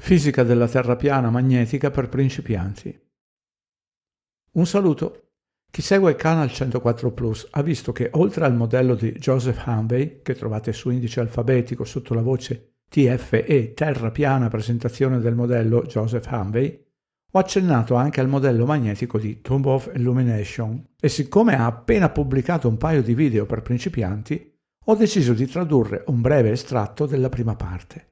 Fisica della Terra piana magnetica per principianti. Un saluto. Chi segue il Canal 104 Plus ha visto che oltre al modello di Joseph Hanvey, che trovate su indice alfabetico sotto la voce TFE Terra piana presentazione del modello Joseph Hanvey, ho accennato anche al modello magnetico di Tomb of Illumination e siccome ha appena pubblicato un paio di video per principianti, ho deciso di tradurre un breve estratto della prima parte.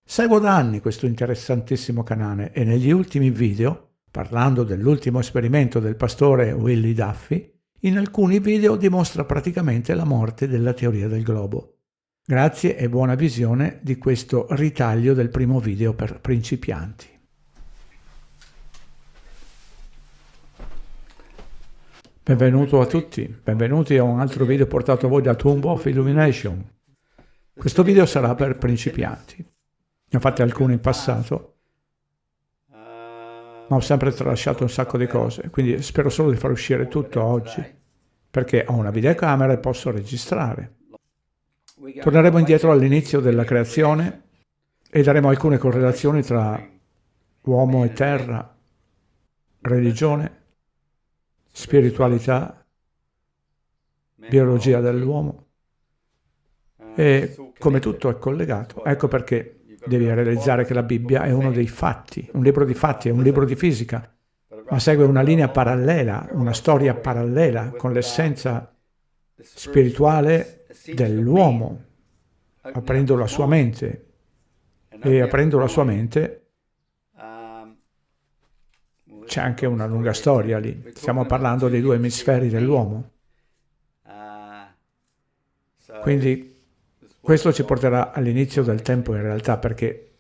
Seguo da anni questo interessantissimo canale e negli ultimi video, parlando dell'ultimo esperimento del pastore Willie Duffy, in alcuni video dimostra praticamente la morte della teoria del globo. Grazie e buona visione di questo ritaglio del primo video per principianti. Benvenuto a tutti, benvenuti a un altro video portato a voi da Tomb of Illumination. Questo video sarà per principianti. Ne ho fatte alcune in passato, ma ho sempre tralasciato un sacco di cose, quindi spero solo di far uscire tutto oggi, perché ho una videocamera e posso registrare. Torneremo indietro all'inizio della creazione e daremo alcune correlazioni tra uomo e terra, religione, spiritualità, biologia dell'uomo e come tutto è collegato. Ecco perché devi realizzare che la Bibbia è uno dei fatti, un libro di fatti, è un libro di fisica, ma segue una linea parallela, una storia parallela con l'essenza spirituale dell'uomo, aprendo la sua mente. E aprendo la sua mente c'è anche una lunga storia lì. Stiamo parlando dei due emisferi dell'uomo. Quindi questo ci porterà all'inizio del tempo in realtà, perché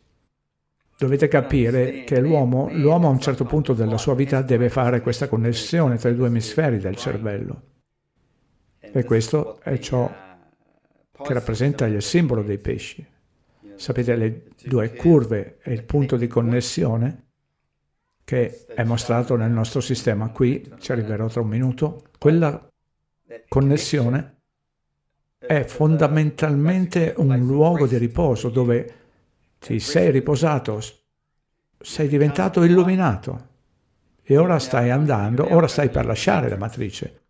dovete capire che l'uomo a un certo punto della sua vita deve fare questa connessione tra i due emisferi del cervello. E questo è ciò che rappresenta il simbolo dei pesci. Sapete, le due curve e il punto di connessione che è mostrato nel nostro sistema. Qui ci arriverò tra un minuto. Quella connessione è fondamentalmente un luogo di riposo dove ti sei riposato, sei diventato illuminato e ora stai andando, ora stai per lasciare la matrice.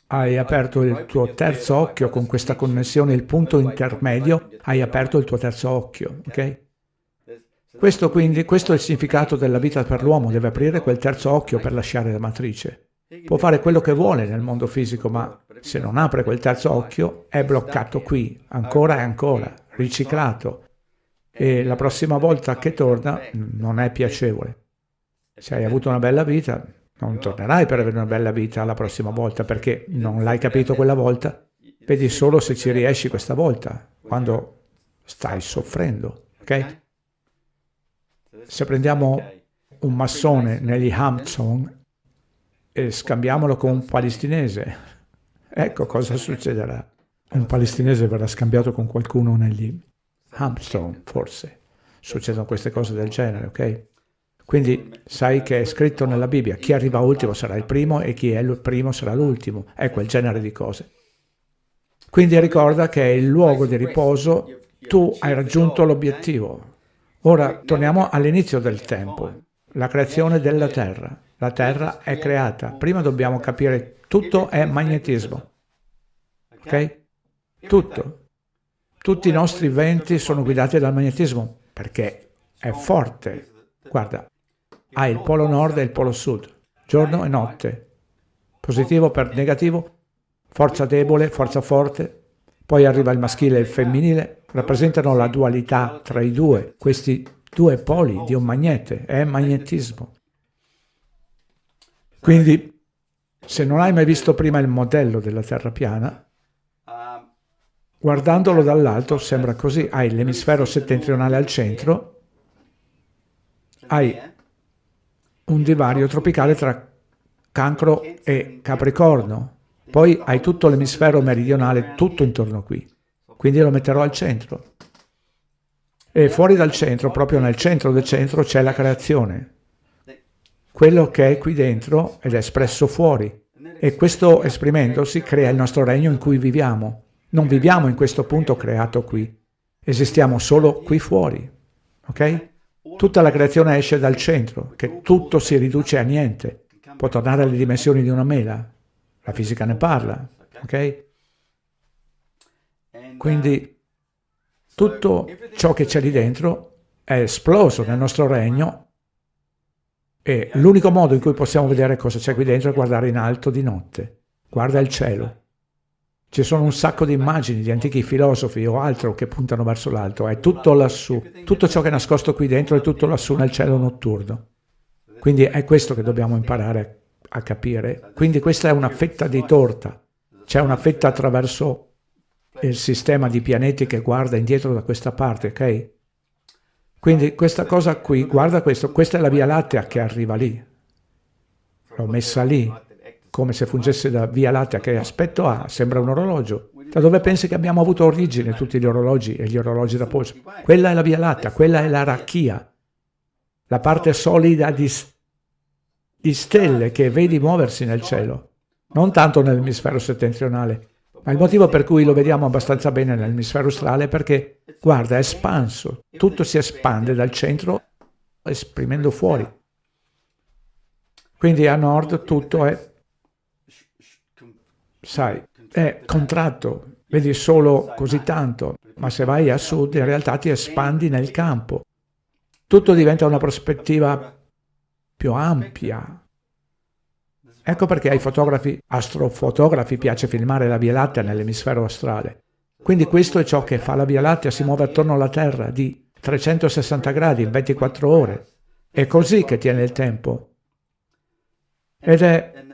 Hai aperto il tuo terzo occhio con questa connessione, il punto intermedio, hai aperto il tuo terzo occhio, ok? Questo è il significato della vita per l'uomo, deve aprire quel terzo occhio per lasciare la matrice. Può fare quello che vuole nel mondo fisico, ma se non apre quel terzo occhio è bloccato qui, ancora e ancora, riciclato. E la prossima volta che torna non è piacevole. Se hai avuto una bella vita, non tornerai per avere una bella vita la prossima volta, perché non l'hai capito quella volta. Vedi solo se ci riesci questa volta, quando stai soffrendo, ok? Se prendiamo un massone negli Hampton e scambiamolo con un palestinese, ecco cosa succederà. Un palestinese verrà scambiato con qualcuno negli Hampton, forse. Succedono queste cose del genere, ok? Quindi sai che è scritto nella Bibbia, chi arriva ultimo sarà il primo e chi è il primo sarà l'ultimo. È quel genere di cose. Quindi ricorda che è il luogo di riposo, tu hai raggiunto l'obiettivo. Ora torniamo all'inizio del tempo, la creazione della Terra. La Terra è creata. Prima dobbiamo capire, tutto è magnetismo. Ok? Tutto. Tutti i nostri venti sono guidati dal magnetismo perché è forte. Guarda, hai il polo nord e il polo sud, giorno e notte. Positivo per negativo, forza debole, forza forte. Poi arriva il maschile e il femminile, rappresentano la dualità tra i due, questi due poli di un magnete, è magnetismo. Quindi, se non hai mai visto prima il modello della Terra piana, guardandolo dall'alto sembra così, hai l'emisfero settentrionale al centro, hai un divario tropicale tra Cancro e Capricorno, poi hai tutto l'emisfero meridionale, tutto intorno qui, quindi lo metterò al centro. E fuori dal centro, proprio nel centro del centro, c'è la creazione. Quello che è qui dentro ed è espresso fuori. E questo esprimendosi crea il nostro regno in cui viviamo. Non viviamo in questo punto creato qui. Esistiamo solo qui fuori, ok? Tutta la creazione esce dal centro, che tutto si riduce a niente. Può tornare alle dimensioni di una mela. La fisica ne parla, ok? Quindi tutto ciò che c'è lì dentro è esploso nel nostro regno e l'unico modo in cui possiamo vedere cosa c'è qui dentro è guardare in alto di notte. Guarda il cielo. Ci sono un sacco di immagini di antichi filosofi o altro che puntano verso l'alto. È tutto lassù. Tutto ciò che è nascosto qui dentro è tutto lassù nel cielo notturno. Quindi è questo che dobbiamo imparare a capire. Quindi questa è una fetta di torta. C'è una fetta attraverso il sistema di pianeti che guarda indietro da questa parte, ok? Quindi questa cosa qui, guarda questo, questa è la Via Lattea che arriva lì. L'ho messa lì, come se fungesse da Via Lattea. Che aspetto ha? Sembra un orologio. Da dove pensi che abbiamo avuto origine tutti gli orologi e gli orologi da polso? Quella è la Via Lattea, quella è la Racchia, la parte solida di stelle che vedi muoversi nel cielo, non tanto nell'emisfero settentrionale, ma il motivo per cui lo vediamo abbastanza bene nell'emisfero australe è perché, guarda, è espanso, tutto si espande dal centro esprimendo fuori. Quindi a nord tutto è, sai, è contratto, vedi solo così tanto, ma se vai a sud in realtà ti espandi nel campo. Tutto diventa una prospettiva più ampia. Ecco perché ai fotografi, astrofotografi, piace filmare la Via Lattea nell'emisfero australe. Quindi questo è ciò che fa la Via Lattea, si muove attorno alla Terra di 360 gradi in 24 ore. È così che tiene il tempo. Ed è...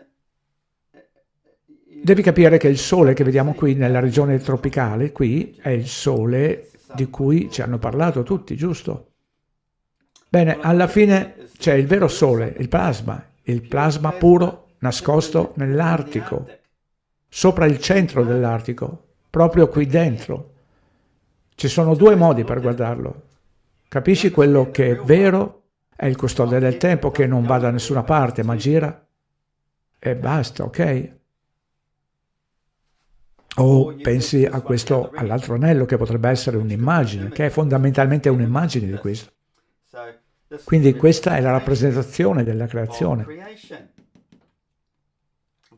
Devi capire che il Sole che vediamo qui nella regione tropicale, qui, è il Sole di cui ci hanno parlato tutti, giusto? Bene, alla fine c'è il vero Sole, il plasma puro nascosto nell'Artico, sopra il centro dell'Artico, proprio qui dentro. Ci sono due modi per guardarlo. Capisci quello che è vero? È il custode del tempo che non va da nessuna parte, ma gira e basta, ok? O pensi a questo, all'altro anello, che potrebbe essere un'immagine, che è fondamentalmente un'immagine di questo. Quindi questa è la rappresentazione della creazione.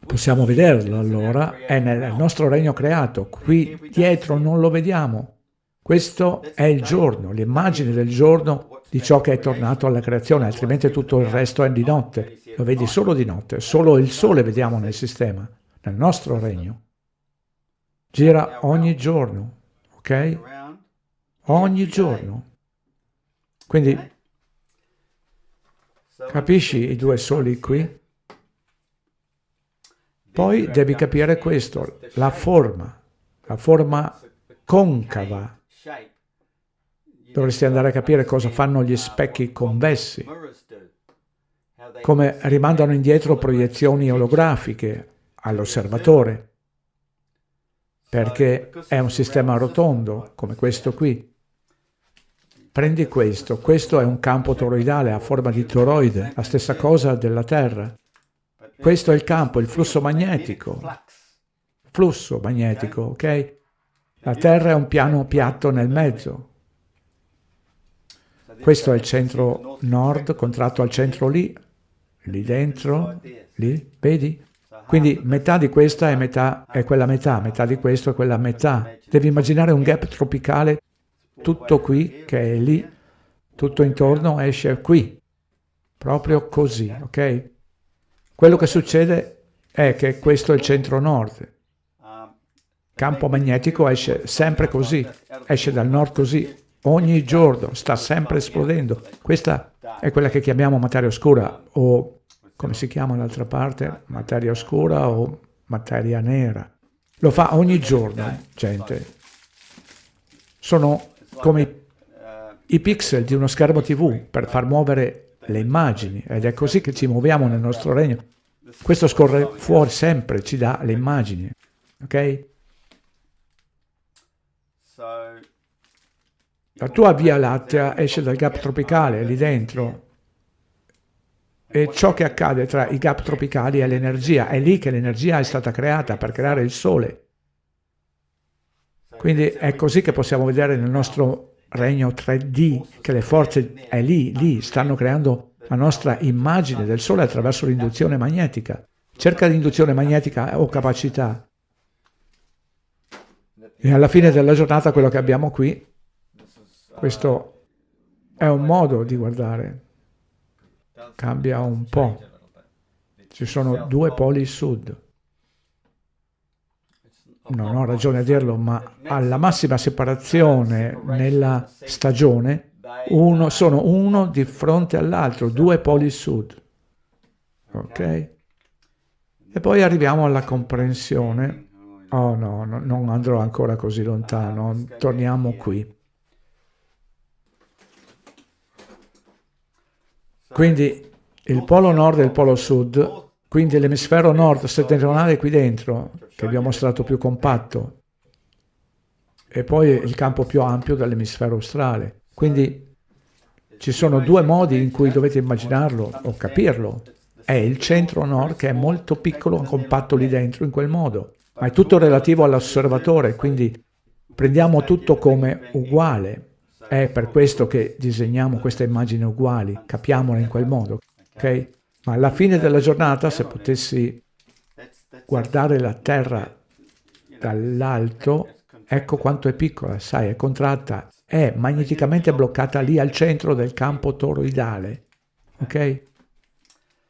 Possiamo vederlo allora, è nel nostro regno creato, qui dietro non lo vediamo. Questo è il giorno, l'immagine del giorno di ciò che è tornato alla creazione, altrimenti tutto il resto è di notte. Lo vedi solo di notte, solo il sole vediamo nel sistema, nel nostro regno. Gira ogni giorno, ok? Ogni giorno. Quindi, capisci i due soli qui? Poi devi capire questo, la forma concava. Dovresti andare a capire cosa fanno gli specchi convessi, come rimandano indietro proiezioni olografiche all'osservatore, perché è un sistema rotondo, come questo qui. Prendi questo è un campo toroidale a forma di toroide, la stessa cosa della Terra. Questo è il campo, il flusso magnetico, ok? La Terra è un piano piatto nel mezzo. Questo è il centro nord, contratto al centro lì dentro, lì, vedi? Quindi metà di questa è quella metà di questo è quella metà. Devi immaginare un gap tropicale, tutto qui, che è lì, tutto intorno esce qui, proprio così, ok? Quello che succede è che questo è il centro-nord. Campo magnetico esce sempre così, esce dal nord così, ogni giorno, sta sempre esplodendo. Questa è quella che chiamiamo materia oscura, o come si chiama l'altra parte? Materia oscura o materia nera. Lo fa ogni giorno, gente. Sono come i pixel di uno schermo TV per far muovere le immagini, ed è così che ci muoviamo nel nostro regno. Questo scorre fuori sempre, ci dà le immagini, ok? La tua Via Lattea esce dal gap tropicale, lì dentro, e ciò che accade tra i gap tropicali è l'energia, è lì che l'energia è stata creata per creare il Sole. Quindi è così che possiamo vedere nel nostro regno 3D che le forze è lì, stanno creando la nostra immagine del Sole attraverso l'induzione magnetica. Cerca l'induzione magnetica o capacità. E alla fine della giornata quello che abbiamo qui, questo è un modo di guardare. Cambia un po'. Ci sono due poli sud. Non ho ragione a dirlo, ma alla massima separazione nella stagione sono uno di fronte all'altro, due poli sud. Ok? E poi arriviamo alla comprensione. Oh no, non andrò ancora così lontano, torniamo qui. Quindi il polo nord e il polo sud, quindi l'emisfero nord settentrionale qui dentro, che vi ho mostrato più compatto, e poi il campo più ampio dell'emisfero australe. Quindi ci sono due modi in cui dovete immaginarlo o capirlo. È il centro nord che è molto piccolo, compatto lì dentro in quel modo, ma è tutto relativo all'osservatore, quindi prendiamo tutto come uguale. È per questo che disegniamo queste immagini uguali, capiamole in quel modo, ok? Ma alla fine della giornata, se potessi guardare la Terra dall'alto, ecco quanto è piccola, sai, è contratta, è magneticamente bloccata lì al centro del campo toroidale, ok?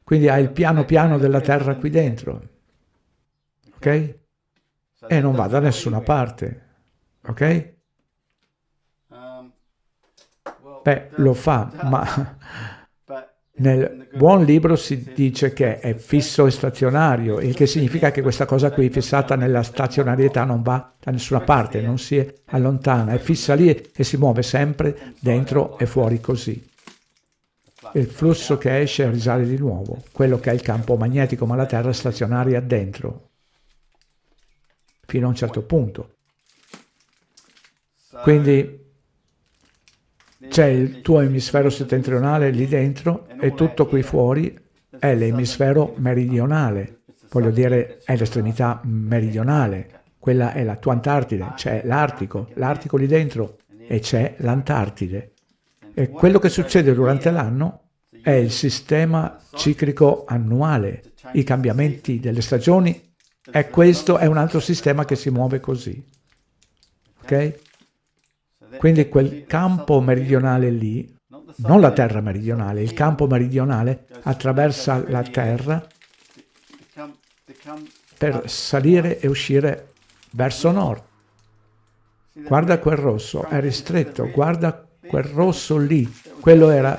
Quindi ha il piano piano della Terra qui dentro, ok? E non va da nessuna parte, ok? Beh, lo fa, ma nel buon libro si dice che è fisso e stazionario, il che significa che questa cosa qui, fissata nella stazionarietà, non va da nessuna parte, non si allontana, è fissa lì e si muove sempre dentro e fuori così. Il flusso che esce risale di nuovo, quello che è il campo magnetico, ma la Terra è stazionaria dentro, fino a un certo punto. Quindi c'è il tuo emisfero settentrionale lì dentro e tutto qui fuori è l'emisfero meridionale, voglio dire è l'estremità meridionale, quella è la tua Antartide, c'è l'Artico lì dentro e c'è l'Antartide. E quello che succede durante l'anno è il sistema ciclico annuale, i cambiamenti delle stagioni, e questo è un altro sistema che si muove così, ok? Quindi quel campo meridionale lì, non la Terra meridionale, il campo meridionale attraversa la Terra per salire e uscire verso nord. Guarda quel rosso, è ristretto, guarda quel rosso lì, quello era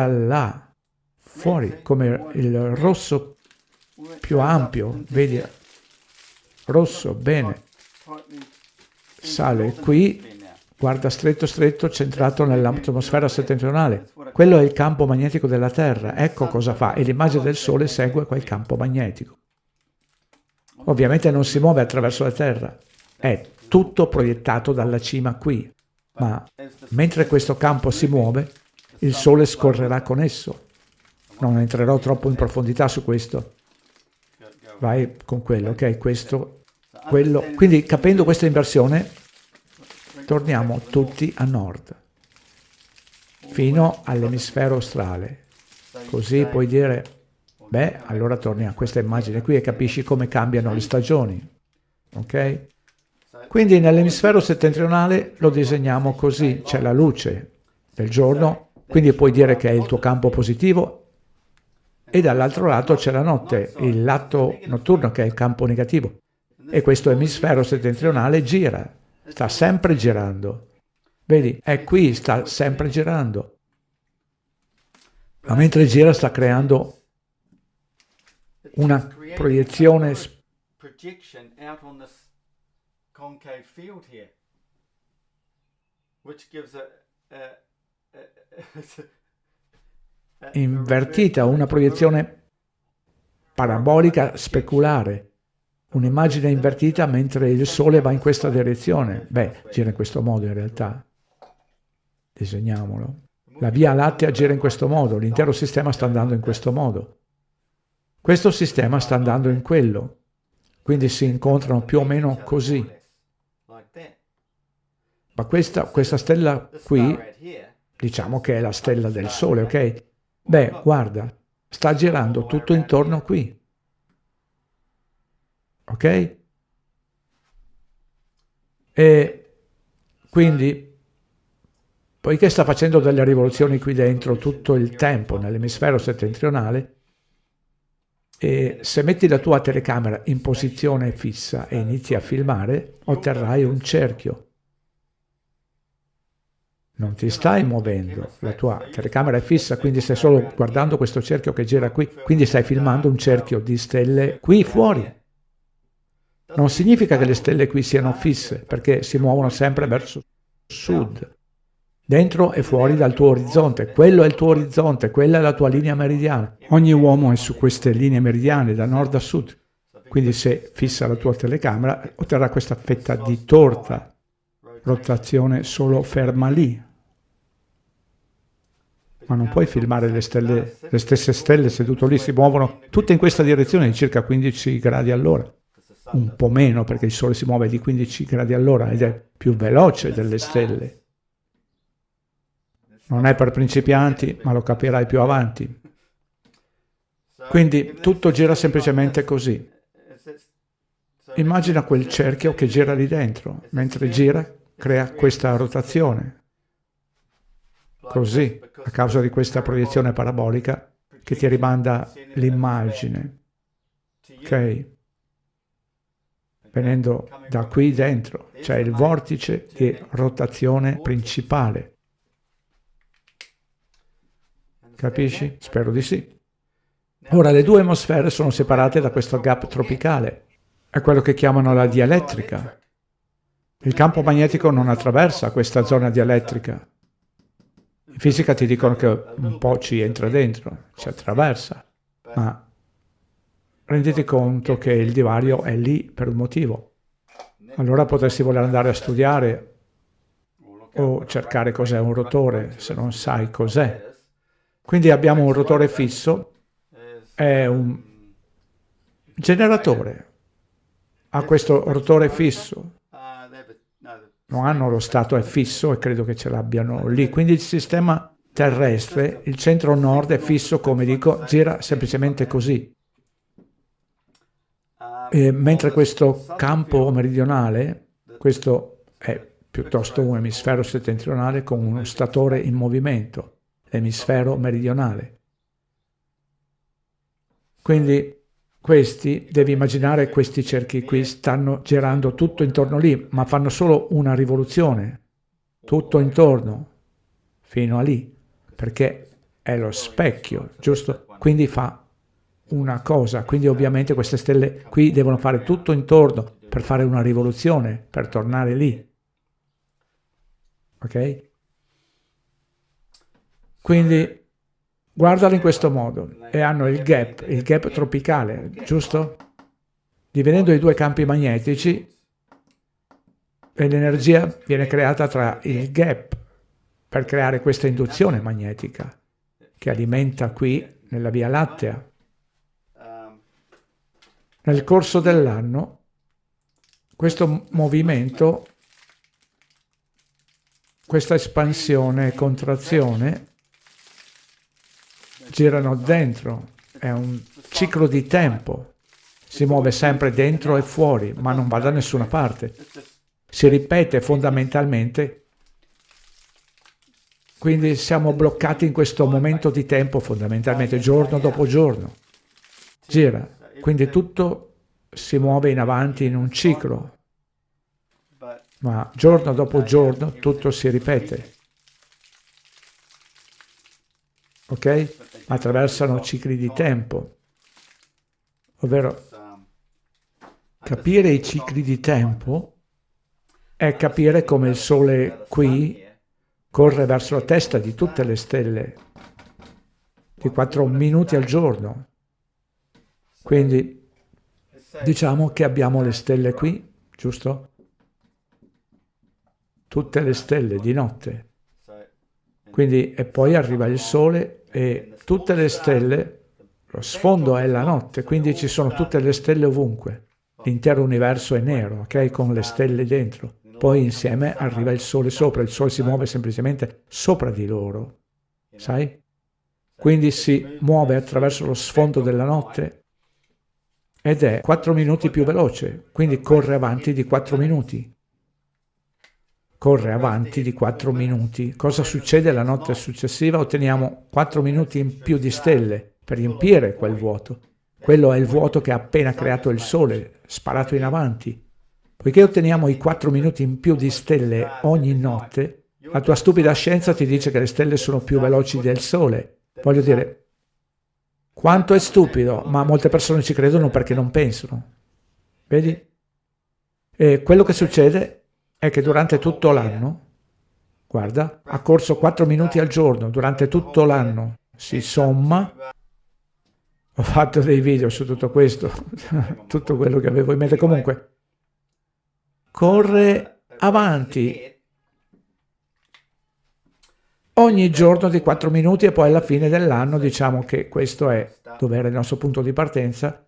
là, fuori, come il rosso più ampio, vedi? Rosso, bene. Sale qui, guarda stretto, centrato nell'atmosfera settentrionale. Quello è il campo magnetico della Terra. Ecco cosa fa. E l'immagine del Sole segue quel campo magnetico. Ovviamente non si muove attraverso la Terra. È tutto proiettato dalla cima qui. Ma mentre questo campo si muove, il Sole scorrerà con esso. Non entrerò troppo in profondità su questo. Vai con quello, ok? Questo... quello. Quindi capendo questa inversione torniamo tutti a nord fino all'emisfero australe, così puoi dire beh, allora torni a questa immagine qui e capisci come cambiano le stagioni, ok? Quindi nell'emisfero settentrionale lo disegniamo così, c'è la luce del giorno, quindi puoi dire che è il tuo campo positivo, e dall'altro lato c'è la notte, il lato notturno che è il campo negativo. E questo emisfero settentrionale gira, sta sempre girando. Vedi, è qui, sta sempre girando. Ma mentre gira sta creando una proiezione invertita, una proiezione parabolica speculare. Un'immagine invertita mentre il Sole va in questa direzione. Beh, gira in questo modo in realtà. Disegniamolo. La Via Lattea gira in questo modo, l'intero sistema sta andando in questo modo. Questo sistema sta andando in quello. Quindi si incontrano più o meno così. Ma questa stella qui, diciamo che è la stella del Sole, ok? Beh, guarda, sta girando tutto intorno qui. Ok? E quindi, poiché sta facendo delle rivoluzioni qui dentro tutto il tempo nell'emisfero settentrionale, e se metti la tua telecamera in posizione fissa e inizi a filmare, otterrai un cerchio. Non ti stai muovendo, la tua telecamera è fissa, quindi stai solo guardando questo cerchio che gira qui, quindi stai filmando un cerchio di stelle qui fuori. Non significa che le stelle qui siano fisse, perché si muovono sempre verso sud, dentro e fuori dal tuo orizzonte. Quello è il tuo orizzonte, quella è la tua linea meridiana. Ogni uomo è su queste linee meridiane, da nord a sud. Quindi se fissa la tua telecamera, otterrà questa fetta di torta, rotazione solo ferma lì. Ma non puoi filmare le stesse stelle seduto lì, si muovono tutte in questa direzione di circa 15 gradi all'ora. Un po' meno perché il Sole si muove di 15 gradi all'ora ed è più veloce delle stelle. Non è per principianti, ma lo capirai più avanti. Quindi tutto gira semplicemente così. Immagina quel cerchio che gira lì dentro. Mentre gira, crea questa rotazione. Così, a causa di questa proiezione parabolica che ti rimanda l'immagine. Ok? Venendo da qui dentro, c'è il vortice di rotazione principale. Capisci? Spero di sì. Ora, le due atmosfere sono separate da questo gap tropicale. È quello che chiamano la dielettrica. Il campo magnetico non attraversa questa zona dielettrica. In fisica ti dicono che un po' ci entra dentro, ci attraversa, ma renditi conto che il divario è lì per un motivo. Allora potresti voler andare a studiare o cercare cos'è un rotore, se non sai cos'è. Quindi abbiamo un rotore fisso, è un generatore. Ha questo rotore fisso. Non hanno lo stato è fisso e credo che ce l'abbiano lì. Quindi il sistema terrestre, il centro nord è fisso, come dico, gira semplicemente così. E mentre questo campo meridionale, questo è piuttosto un emisfero settentrionale con uno statore in movimento, l'emisfero meridionale. Quindi questi, devi immaginare questi cerchi qui, stanno girando tutto intorno lì, ma fanno solo una rivoluzione, tutto intorno, fino a lì, perché è lo specchio, giusto? Quindi fa una cosa, quindi ovviamente queste stelle qui devono fare tutto intorno per fare una rivoluzione, per tornare lì. Ok? Quindi guardalo in questo modo, e hanno il gap tropicale, giusto? Dividendo i due campi magnetici, e l'energia viene creata tra il gap per creare questa induzione magnetica che alimenta qui nella Via Lattea. Nel corso dell'anno questo movimento, questa espansione e contrazione girano dentro, è un ciclo di tempo, si muove sempre dentro e fuori, ma non va da nessuna parte. Si ripete fondamentalmente, quindi siamo bloccati in questo momento di tempo fondamentalmente, giorno dopo giorno. Gira, quindi tutto si muove in avanti in un ciclo, ma giorno dopo giorno tutto si ripete. Ok? Attraversano cicli di tempo, ovvero capire i cicli di tempo è capire come il Sole qui corre verso la testa di tutte le stelle di 4 minuti al giorno. Quindi diciamo che abbiamo le stelle qui, giusto? Tutte le stelle di notte. Quindi, e poi arriva il Sole e tutte le stelle, lo sfondo è la notte, quindi ci sono tutte le stelle ovunque. L'intero universo è nero, ok? Con le stelle dentro. poi insieme arriva il sole sopra, il sole si muove semplicemente sopra di loro, sai? Quindi si muove attraverso lo sfondo della notte ed è 4 minuti più veloce, quindi corre avanti di 4 minuti. Corre avanti di 4 minuti. Cosa succede la notte successiva? Otteniamo 4 minuti in più di stelle per riempire quel vuoto. Quello è il vuoto che ha appena creato il Sole, sparato in avanti. Poiché otteniamo i 4 minuti in più di stelle ogni notte, la tua stupida scienza ti dice che le stelle sono più veloci del Sole. Voglio dire, quanto è stupido, ma molte persone ci credono perché non pensano. Vedi? E quello che succede è che durante tutto l'anno, guarda, ha corso 4 minuti al giorno, durante tutto l'anno si somma. Ho fatto dei video su tutto questo, tutto quello che avevo in mente. Comunque, corre avanti ogni giorno di 4 minuti e poi alla fine dell'anno diciamo che questo è dove era il nostro punto di partenza.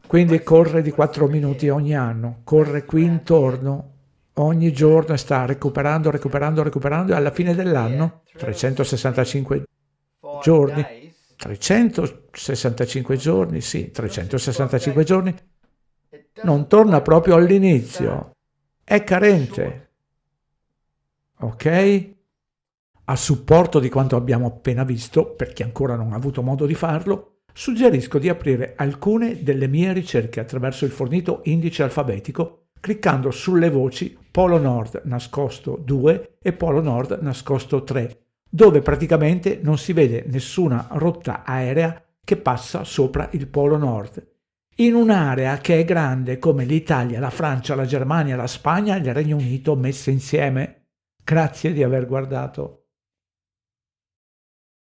Quindi corre di 4 minuti ogni anno, corre qui intorno ogni giorno e sta recuperando e alla fine dell'anno, 365 giorni, 365 giorni, sì, 365 giorni, non torna proprio all'inizio, è carente, ok? A supporto di quanto abbiamo appena visto, per chi ancora non ha avuto modo di farlo, suggerisco di aprire alcune delle mie ricerche attraverso il fornito indice alfabetico cliccando sulle voci Polo Nord nascosto 2 e Polo Nord nascosto 3, dove praticamente non si vede nessuna rotta aerea che passa sopra il Polo Nord, in un'area che è grande come l'Italia, la Francia, la Germania, la Spagna e il Regno Unito messe insieme. Grazie di aver guardato.